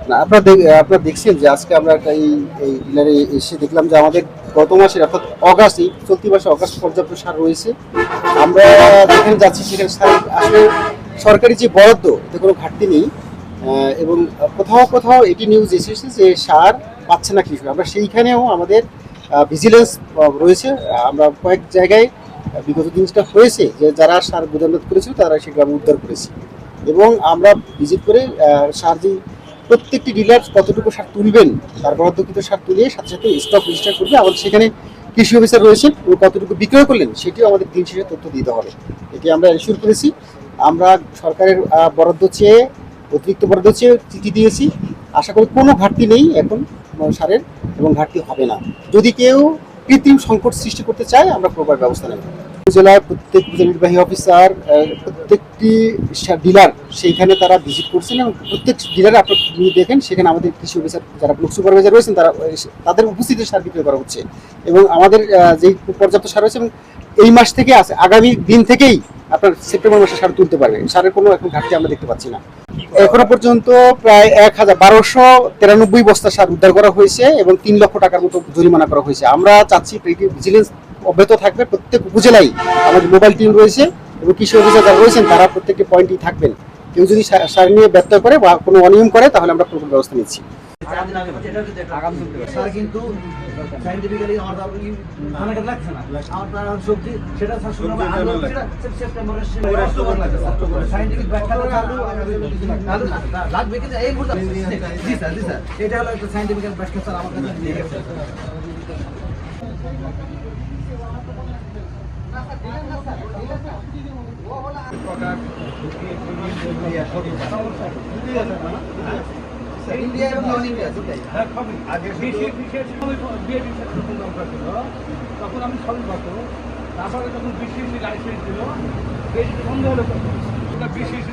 না, আপনারা দেখছেন যে আজকে আমরা একটা এই ডিলারে এসে দেখলাম যে আমাদের গত মাসের অর্থাৎ অগাস্ট, এই চলতি মাসে অগাস্ট পর্যাপ্ত সার রয়েছে। আমরা যেখানে যাচ্ছি সেখানে সার আসলে সরকারি যে বরাদ্দ এতে কোনো ঘাটতি নেই। এবং কোথাও কোথাও এটি নিউজ এসেছে যে সার পাচ্ছে না কৃষক। আমরা সেইখানেও আমাদের ভিজিলেন্স রয়েছে। আমরা কয়েক জায়গায় বিগত জিনিসটা হয়েছে যে যারা সার গুদামজাত করেছিল তারা সেগুলো আমরা উদ্ধার করেছি। এবং আমরা ভিজিট করে সার যে প্রত্যেকটি ডিলার কতটুকু সার তুলবেন তার বরাদ্দকৃত সার তুলে সাথে সাথে স্টক রেজিস্টার করবে। আমাদের সেখানে কৃষি অফিসার রয়েছেন এবং কতটুকু বিক্রয় করলেন সেটিও আমাদের দিন শেষে তথ্য দিতে হবে। এটি আমরা এনশিওর করেছি। আমরা সরকারের বরাদ্দ চেয়ে অতিরিক্ত বরাদ্দ চেয়ে চিঠি দিয়েছি। আশা করি কোনো ঘাটতি নেই এখন সারের এবং ঘাটতি হবে না। যদি কেউ কৃত্রিম সংকট সৃষ্টি করতে চায় আমরা প্রপার ব্যবস্থা নেব। জেলার প্রত্যেক নির্বাহী অফিসার প্রত্যেকটি ডিলার সেইখানে তারা ভিজিট করছেন এবং প্রত্যেক ডিলারে আপনি দেখেন সেখানে আমাদের কৃষি অফিসার যারা ব্লক সুপারভাইজার রয়েছেন তারা তাদের উপস্থিতিতে সার বিক্রয় করা হচ্ছে এবং আমাদের যেই পর্যাপ্ত সার রয়েছে এবং এই মাস থেকে আছে আগামী দিন থেকেই আপনার সেপ্টেম্বর মাসে সার তুলতে পারবেন। সারের কোনো এখন ঘাটতি আমরা দেখতে পাচ্ছি না। এখনো পর্যন্ত প্রায় ১,১২৯৩ বস্তা সার উদ্ধার করা হয়েছে এবং ৩ লক্ষ টাকার মতো জরিমানা করা হয়েছে। আমরা চাচ্ছি ভিজিলেন্স অব্যাহত থাকবে। প্রত্যেক উপজেলায় আমাদের মোবাইল টিম রয়েছে এবং কৃষি অফিসার যারা রয়েছেন তারা প্রত্যেকটি পয়েন্টেই থাকবেন। কেউ যদি সার নিয়ে ব্যত্যয় করে বা কোনো অনিয়ম করে তাহলে আমরা প্রকল্প ব্যবস্থা নিচ্ছি। কিন্তু সাইন্টিফিক্যালি আমার লাগছে না আমার সবজি সেটা সাইন্টিফিক ব্যাখ্যা লাগবে কিন্তু এই মুহূর্তে জি স্যার এটা হলো একটা সাইন্টিফিক ব্যাখ্যা স্যার আমার কাছে দিয়ে গেছে। ইন্ডিয়া এবং নন ইন্ডিয়া দুটাই আগে তখন আমি সবই পাবো। তারপরে যখন বিশেষ লাইসেন্স দিল বেশি বন্ধ হলো বিশেষ